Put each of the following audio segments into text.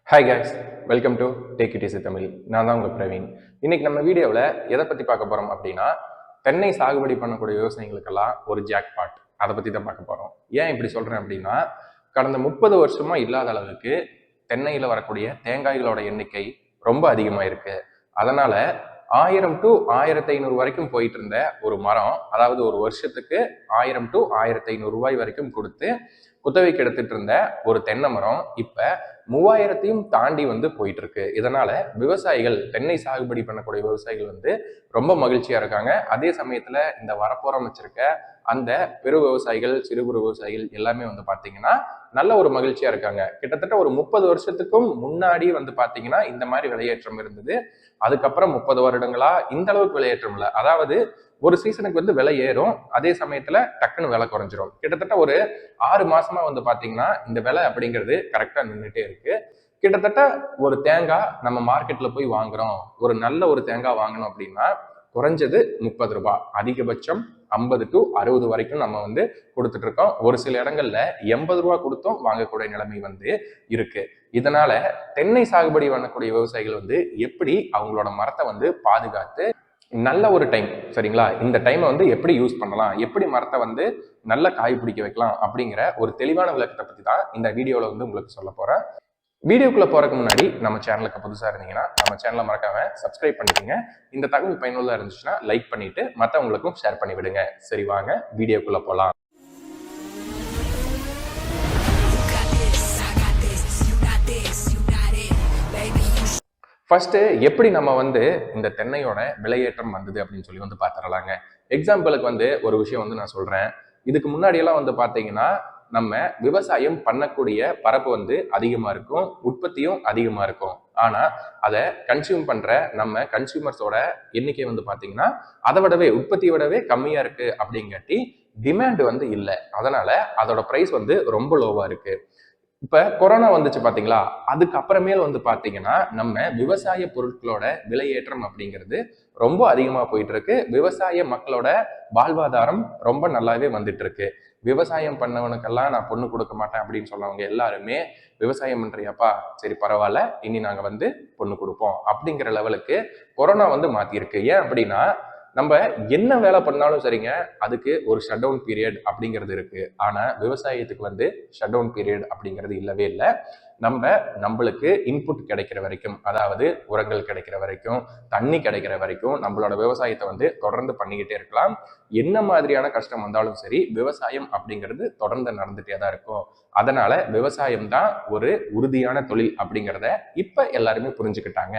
Hi guys, welcome to take it easy Tamil. நான் தான் உங்கள் பிரவீன். இன்னைக்கு நம்ம வீடியோவில் எதை பற்றி பார்க்க போகிறோம் அப்படின்னா, தென்னை சாகுபடி பண்ணக்கூடிய விவசாயிகளுக்கெல்லாம் ஒரு ஜாக்பாட் அதை பற்றி தான் பார்க்க போகிறோம். ஏன் இப்படி சொல்கிறேன் அப்படின்னா, கடந்த 30 வருஷமா இல்லாத அளவுக்கு தென்னையில் வரக்கூடிய தேங்காய்களோட எண்ணிக்கை ரொம்ப அதிகமாக இருக்கு. அதனால 1000 to 1500 வரைக்கும் போயிட்டு இருந்த ஒரு மரம், அதாவது ஒரு வருஷத்துக்கு 1000 to 1500 ரூபாய் வரைக்கும் கொடுத்து குத்தகைக்கு எடுத்துட்டு இருந்த ஒரு தென்னை மரம் இப்ப 3000 தாண்டி போயிட்டு இருக்கு. இதனால விவசாயிகள், தென்னை சாகுபடி பண்ணக்கூடிய விவசாயிகள் ரொம்ப மகிழ்ச்சியா இருக்காங்க. அதே சமயத்துல இந்த வரப்போரம் வச்சிருக்க அந்த பெரு விவசாயிகள், சிறு குறு விவசாயிகள் எல்லாமே பாத்தீங்கன்னா நல்ல ஒரு மகிழ்ச்சியா இருக்காங்க. கிட்டத்தட்ட ஒரு 30 வருஷத்துக்கும் முன்னாடி பாத்தீங்கன்னா இந்த மாதிரி விலையேற்றம் இருந்தது. அதுக்கப்புறம் 30 வருடங்களா இந்த அளவுக்கு விலையேற்றம் இல்லை. அதாவது ஒரு சீசனுக்கு விலை ஏறும், அதே சமயத்துல டக்குன்னு விலை குறைஞ்சிரும். கிட்டத்தட்ட ஒரு 6 மாசமா பாத்தீங்கன்னா இந்த விலை அப்படிங்கிறது கரெக்டா நின்றுட்டே இருக்கு. கிட்டத்தட்ட ஒரு தேங்காய் நம்ம மார்க்கெட்ல போய் வாங்குறோம், ஒரு நல்ல ஒரு தேங்காய் வாங்கணும் அப்படின்னா குறைஞ்சது 30 ரூபாய், அதிகபட்சம் 50 to 60 வரைக்கும் நம்ம கொடுத்துட்டு இருக்கோம். ஒரு சில இடங்கள்ல 80 ரூபாய் கொடுத்தும் வாங்கக்கூடிய நிலைமை இருக்கு. இதனால தென்னை சாகுபடி பண்ணக்கூடிய விவசாயிகள் எப்படி அவங்களோட மரத்தை பாதுகாத்து நல்ல ஒரு டைம், சரிங்களா, இந்த டைமை எப்படி யூஸ் பண்ணலாம், எப்படி மரத்தை நல்ல காய் பிடிக்க வைக்கலாம் அப்படிங்கிற ஒரு தெளிவான விளக்கத்தை பத்தி தான் இந்த வீடியோல உங்களுக்கு சொல்ல போறேன். வீடியோக்குள்ள போறதுக்கு முன்னாடி நம்ம சேனலுக்கு புதுசா இருந்தீங்கன்னா நம்ம சேனலை மறக்காம சப்ஸ்கிரைப் பண்ணிக்கோங்க. இந்த தகவல் பயனுள்ளதா இருந்துச்சுன்னா லைக் பண்ணிட்டு மற்றவங்களுக்கும் ஷேர் பண்ணி விடுங்க. சரி, வாங்க வீடியோக்குள்ள போலாம். ஃபர்ஸ்ட் எப்படி நம்ம இந்த தென்னையோட விலையேற்றம் வந்தது அப்படின்னு சொல்லி பார்த்துடலாங்க. எக்ஸாம்பிளுக்கு ஒரு விஷயம் நான் சொல்றேன். இதுக்கு முன்னாடி எல்லாம் பாத்தீங்கன்னா நம்ம விவசாயம் பண்ணக்கூடிய பரப்பு அதிகமா இருக்கும், உற்பத்தியும் அதிகமா இருக்கும். ஆனா அதை கன்சியூம் பண்ற நம்ம கன்சியூமர்ஸோட எண்ணிக்கை பாத்தீங்கன்னா அதை விடவே, உற்பத்தியை விடவே கம்மியா இருக்கு. அப்படிங்காட்டி டிமாண்ட் இல்லை. அதனால அதோட பிரைஸ் ரொம்ப லோவா இருக்கு. இப்ப கொரோனா வந்துச்சு பாத்தீங்களா, அதுக்கப்புறமேல் பாத்தீங்கன்னா நம்ம விவசாய பொருட்களோட விலையேற்றம் அப்படிங்கிறது ரொம்ப அதிகமா போயிட்டு இருக்கு. விவசாய மக்களோட வாழ்வாதாரம் ரொம்ப நல்லாவே வந்துட்டு இருக்கு. விவசாயம் பண்ணவனுக்கெல்லாம் நான் பொண்ணு கொடுக்க மாட்டேன் அப்படின்னு சொன்னவங்க எல்லாருமே விவசாயம் பண்றியாப்பா, சரி பரவாயில்ல, இனி நாங்க பொண்ணு கொடுப்போம் அப்படிங்கிற லெவலுக்கு கொரோனா மாத்திருக்கு. ஏன் அப்படின்னா, நம்ம என்ன வேலை பண்ணாலும் சரிங்க, அதுக்கு ஒரு ஷட் டவுன் பீரியட் அப்படிங்கிறது இருக்கு. ஆனா விவசாயத்துக்கு ஷட் டவுன் பீரியட் அப்படிங்கிறது இல்லவே இல்லை. நம்மளுக்கு இன்புட் கிடைக்கிற வரைக்கும், அதாவது உரங்கள் கிடைக்கிற வரைக்கும், தண்ணி கிடைக்கிற வரைக்கும் நம்மளோட விவசாயத்தை தொடர்ந்து பண்ணிக்கிட்டே இருக்கலாம். என்ன மாதிரியான கஷ்டம் வந்தாலும் சரி, விவசாயம் அப்படிங்கிறது தொடர்ந்து நடந்துட்டே தான் இருக்கும். அதனால விவசாயம் தான் ஒரு உறுதியான தொழில் அப்படிங்கிறத இப்ப எல்லாருமே புரிஞ்சுக்கிட்டாங்க.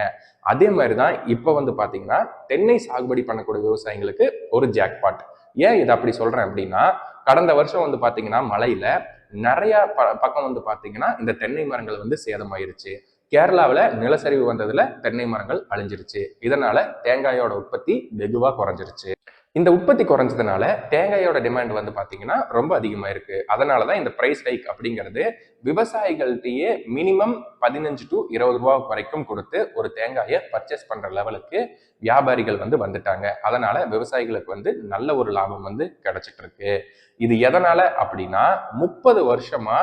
அதே மாதிரிதான் இப்ப பாத்தீங்கன்னா தென்னை சாகுபடி பண்ணக்கூடிய விவசாயிகளுக்கு ஒரு ஜாக்பாட். ஏன் இதை அப்படி சொல்றேன் அப்படின்னா, கடந்த வருஷம் பாத்தீங்கன்னா மழையில நிறைய பக்கம் பாத்தீங்கன்னா இந்த தென்னை மரங்கள் சேதமாயிருச்சு. கேரளாவில் நிலச்சரிவு வந்ததுல தென்னை மரங்கள் அழிஞ்சிருச்சு. இதனால தேங்காயோட உற்பத்தி வெகுவா குறைஞ்சிருச்சு. இந்த உற்பத்தி குறைஞ்சதுனால தேங்காயோட டிமாண்ட் பாத்தீங்கன்னா ரொம்ப அதிகமா இருக்கு. அதனாலதான் இந்த பிரைஸ் ஹைக் அப்படிங்கிறது விவசாயிகள்கிட்டயே மினிமம் 15 to 20 ரூபாய் வரைக்கும் கொடுத்து ஒரு தேங்காயை பர்ச்சேஸ் பண்ற லெவலுக்கு வியாபாரிகள் வந்துட்டாங்க. அதனால விவசாயிகளுக்கு நல்ல ஒரு லாபம் கிடைச்சிட்டு இருக்கு. இது எதனால அப்படின்னா, 30 வருஷமா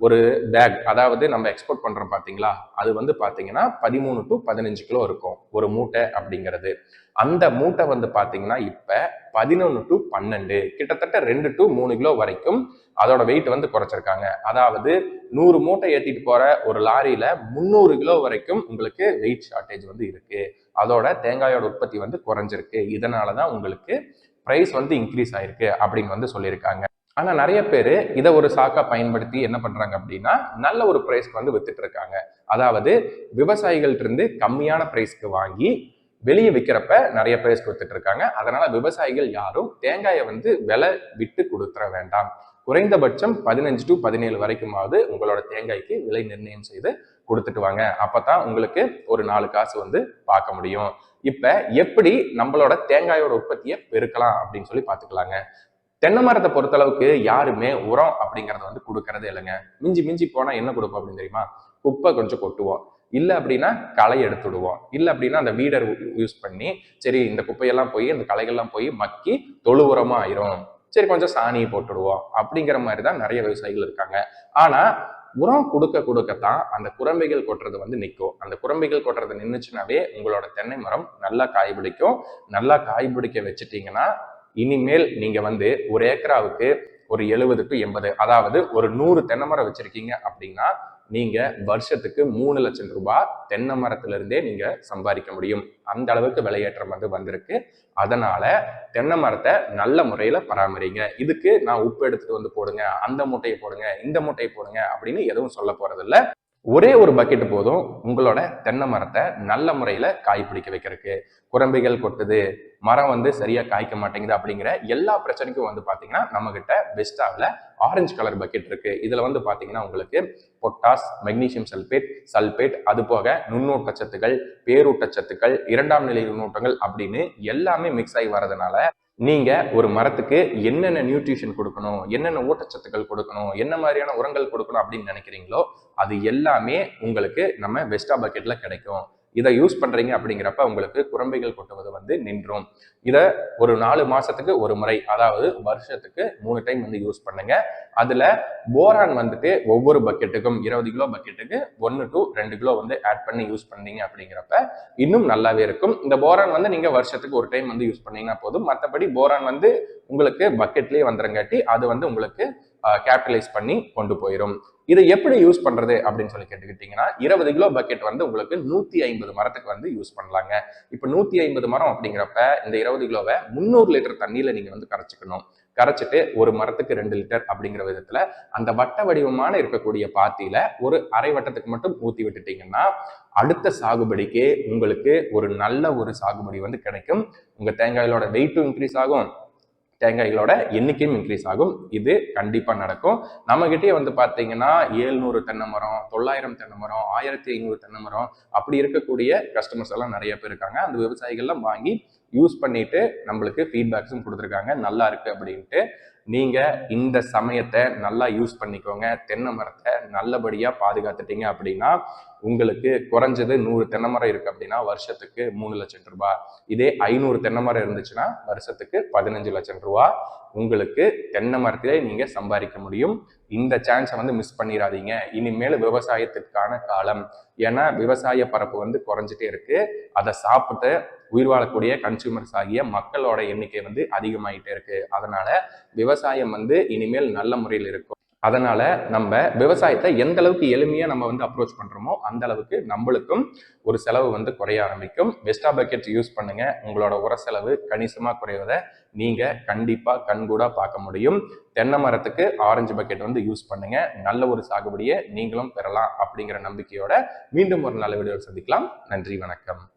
ஒரு பேக், அதாவது நம்ம எக்ஸ்போர்ட் பண்றோம் பாத்தீங்களா, அது பாத்தீங்கன்னா 13 to 15 கிலோ இருக்கும் ஒரு மூட்டை அப்படிங்கிறது. அந்த மூட்டை பாத்தீங்கன்னா இப்ப 11 to 12, கிட்டத்தட்ட 2 to 3 கிலோ வரைக்கும் அதோட வெயிட் குறைச்சிருக்காங்க. அதாவது 100 மூட்டை ஏத்திட்டு போற ஒரு லாரியில 300 கிலோ வரைக்கும் உங்களுக்கு வெயிட் ஷார்டேஜ் இருக்கு. அதோட தேங்காயோட உற்பத்தி குறைஞ்சிருக்கு. இதனாலதான் உங்களுக்கு பிரைஸ் இன்க்ரீஸ் ஆயிருக்கு அப்படின்னு சொல்லியிருக்காங்க. ஆனா நிறைய பேர் இதை ஒரு சாக்கா பயன்படுத்தி என்ன பண்றாங்க அப்படின்னா, நல்ல ஒரு பிரைஸ்க்கு வித்துட்டு இருக்காங்க. அதாவது விவசாயிகள்ட்ட இருந்து கம்மியான பிரைஸ்க்கு வாங்கி வெளியே விற்கிறப்ப நிறைய பிரைஸ்க்கு வித்துட்டு இருக்காங்க. அதனால விவசாயிகள் யாரும் தேங்காயை விலை விட்டு கொடுத்துட வேண்டாம். குறைந்தபட்சம் 15 to 17 வரைக்குமாவது உங்களோட தேங்காய்க்கு விலை நிர்ணயம் செய்து கொடுத்துட்டு வாங்க. அப்பதான் உங்களுக்கு ஒரு 4 காசு பார்க்க முடியும். இப்ப எப்படி நம்மளோட தேங்காயோட உற்பத்தியை பெருக்கலாம் அப்படின்னு சொல்லி பாத்துக்கலாங்க. தென்னை மரத்தை பொறுத்தளவுக்கு யாருமே உரம் அப்படிங்கறத கொடுக்கறதே இல்லைங்க. மிஞ்சி மிஞ்சி போனா என்ன கொடுப்போம் அப்படின்னு தெரியுமா? குப்பை கொஞ்சம் கொட்டுவோம், இல்லை அப்படின்னா களை எடுத்துடுவோம், இல்லை அப்படின்னா அந்த வீடர் யூஸ் பண்ணி சரி இந்த குப்பையெல்லாம் போய் அந்த களைகள்லாம் போய் மக்கி தொழு உரமா ஆயிரும், சரி கொஞ்சம் சாணியை போட்டுடுவோம் அப்படிங்கிற மாதிரி தான் நிறைய விவசாயிகள் இருக்காங்க. ஆனா உரம் கொடுக்க கொடுக்கத்தான் அந்த குரம்பைகள் கொட்டுறது வந்து நிற்கும். அந்த குரம்பைகள் கொட்டுறது நின்றுச்சுனாவே உங்களோட தென்னை மரம் நல்லா காய் பிடிக்கும். நல்லா காய் பிடிக்க வச்சுட்டீங்கன்னா இனிமேல் நீங்க வந்து ஒரு ஏக்கராவுக்கு ஒரு 70 to 80, அதாவது ஒரு 100 தென்னை மரம் வச்சிருக்கீங்க அப்படின்னா நீங்க வருஷத்துக்கு 3 லட்சம் ரூபாய் தென்னை மரத்துல இருந்தே நீங்க சம்பாதிக்க முடியும். அந்த அளவுக்கு விலையேற்றம் வந்து வந்திருக்கு. அதனால தென்னை மரத்தை நல்ல முறையில பராமரிங்க. இதுக்கு நான் உப்பு எடுத்துட்டு வந்து போடுங்க, அந்த மூட்டையை போடுங்க, இந்த மூட்டையை போடுங்க அப்படின்னு எதுவும் சொல்ல போறது இல்லை. ஒரே ஒரு பக்கெட் போதும் உங்களோட தென்னை மரத்தை நல்ல முறையில காய் பிடிக்க வைக்கிறதுக்கு. குரம்பைகள் கொட்டுது, மரம் வந்து சரியா காய்க்க மாட்டேங்குது அப்படிங்கிற எல்லா பிரச்சனைக்கும் வந்து பாத்தீங்கன்னா நம்ம கிட்ட பெஸ்டாவில் ஆரஞ்சு கலர் பக்கெட் இருக்கு. இதுல வந்து பாத்தீங்கன்னா உங்களுக்கு பொட்டாஸ், மெக்னீசியம் சல்பேட், அது போக நுண்ணூட்டச்சத்துக்கள், பேரூட்டச்சத்துக்கள், இரண்டாம் நிலை நுண்ணூட்டங்கள் அப்படின்னு எல்லாமே மிக்ஸ் ஆகி வரதுனால நீங்க ஒரு மரத்துக்கு என்னென்ன நியூட்ரிஷன் கொடுக்கணும், என்னென்ன ஊட்டச்சத்துக்கள் கொடுக்கணும், என்ன மாதிரியான உரங்கள் கொடுக்கணும் அப்படின்னு நினைக்கிறீங்களோ அது எல்லாமே உங்களுக்கு நம்ம வெஸ்டா பக்கெட்ல கிடைக்கும். இதை யூஸ் பண்றீங்க அப்படிங்கிறப்ப உங்களுக்கு குரம்பைகள் கொட்டுவது வந்து நின்றும். இதை ஒரு 4 மாசத்துக்கு ஒரு முறை, அதாவது வருஷத்துக்கு 3 டைம் வந்து யூஸ் பண்ணுங்க. அதுல போரான் வந்துட்டு ஒவ்வொரு பக்கெட்டுக்கும் 20 கிலோ பக்கெட்டுக்கு 1 to 2 கிலோ வந்து ஆட் பண்ணி யூஸ் பண்ணீங்க அப்படிங்கிறப்ப இன்னும் நல்லாவே இருக்கும். இந்த போரான் வந்து நீங்க வருஷத்துக்கு ஒரு டைம் வந்து யூஸ் பண்ணீங்கன்னா போதும். மற்றபடி போரான் வந்து உங்களுக்கு பக்கெட்லயே வந்துருங்காட்டி அது வந்து உங்களுக்கு கேபிட்டலைஸ் பண்ணி கொண்டு போயிடும். இதை எப்படி யூஸ் பண்றது அப்படின்னு சொல்லி கேட்டுக்கிட்டீங்கன்னா 20 கிலோ பக்கெட் வந்து உங்களுக்கு 150 மரத்துக்கு வந்து யூஸ் பண்ணலாங்க. இப்ப 150 மரம் அப்படிங்கிறப்ப இந்த 20 கிலோவை 300 லிட்டர் தண்ணியில நீங்க வந்து கரைச்சிக்கணும். கரைச்சிட்டு ஒரு மரத்துக்கு 2 லிட்டர் அப்படிங்கிற விதத்துல அந்த வட்ட வடிவமான இருக்கக்கூடிய பாத்தியில ஒரு அரை வட்டத்துக்கு மட்டும் ஊத்தி விட்டுட்டீங்கன்னா அடுத்த சாகுபடிக்கு உங்களுக்கு ஒரு நல்ல ஒரு சாகுபடி வந்து கிடைக்கும். உங்க தேங்காயோட வெயிட்டும் இன்க்ரீஸ் ஆகும், தேங்காய்களோட எண்ணிக்கையும் இன்க்ரீஸ் ஆகும். இது கண்டிப்பா நடக்கும். நம்ம கிட்டே வந்து பாத்தீங்கன்னா 700 தென்னை மரம், 900 தென்னை மரம், 1500 தென்னை மரம் அப்படி இருக்கக்கூடிய கஸ்டமர்ஸ் எல்லாம் நிறைய பேர் இருக்காங்க. அந்த விவசாயிகள்லாம் வாங்கி யூஸ் பண்ணிட்டு நம்மளுக்கு ஃபீட்பேக்ஸும் கொடுத்துருக்காங்க, நல்லா இருக்கு அப்படின்ட்டு. நீங்க இந்த சமயத்தை நல்லா யூஸ் பண்ணிக்கோங்க. தென்னை மரத்தை நல்லபடியா பாதுகாத்துட்டீங்க அப்படின்னா உங்களுக்கு குறைஞ்சது 100 தென்னை மரம் இருக்கு அப்படின்னா வருஷத்துக்கு 3 லட்சம் ரூபாய். இதே 500 தென்னை மரம் இருந்துச்சுன்னா வருஷத்துக்கு 15 லட்சம் ரூபாய் உங்களுக்கு தென்னை மரத்திலே நீங்க சம்பாதிக்க முடியும். இந்த சான்ஸை வந்து மிஸ் பண்ணிடாதீங்க. இனிமேல் விவசாயத்திற்கான காலம். ஏன்னா விவசாய பரப்பு வந்து குறைஞ்சிட்டே இருக்கு. அதை சாப்பிட்டு உயிர் வாழக்கூடிய கன்சியூமர்ஸ் ஆகிய மக்களோட எண்ணிக்கை வந்து அதிகமாயிட்டே இருக்கு. அதனால விவசாயம் வந்து இனிமேல் நல்ல முறையில் இருக்கும். அதனால நம்ம விவசாயத்தை எந்த அளவுக்கு எளிமையா நம்ம வந்து அப்ரோச் பண்றோமோ அந்த அளவுக்கு நம்மளுக்கும் ஒரு செலவு வந்து குறைய ஆரம்பிக்கும். வெஸ்டா பக்கெட் யூஸ் பண்ணுங்க. உங்களோட உர செலவு கணிசமா குறைவதை நீங்க கண்டிப்பா கண்கூடா பார்க்க முடியும். தென்னை மரத்துக்கு ஆரஞ்சு பக்கெட் வந்து யூஸ் பண்ணுங்க. நல்ல ஒரு சாகுபடியை நீங்களும் பெறலாம் அப்படிங்கிற நம்பிக்கையோட மீண்டும் ஒரு நல்ல வீடியோ சந்திக்கலாம். நன்றி, வணக்கம்.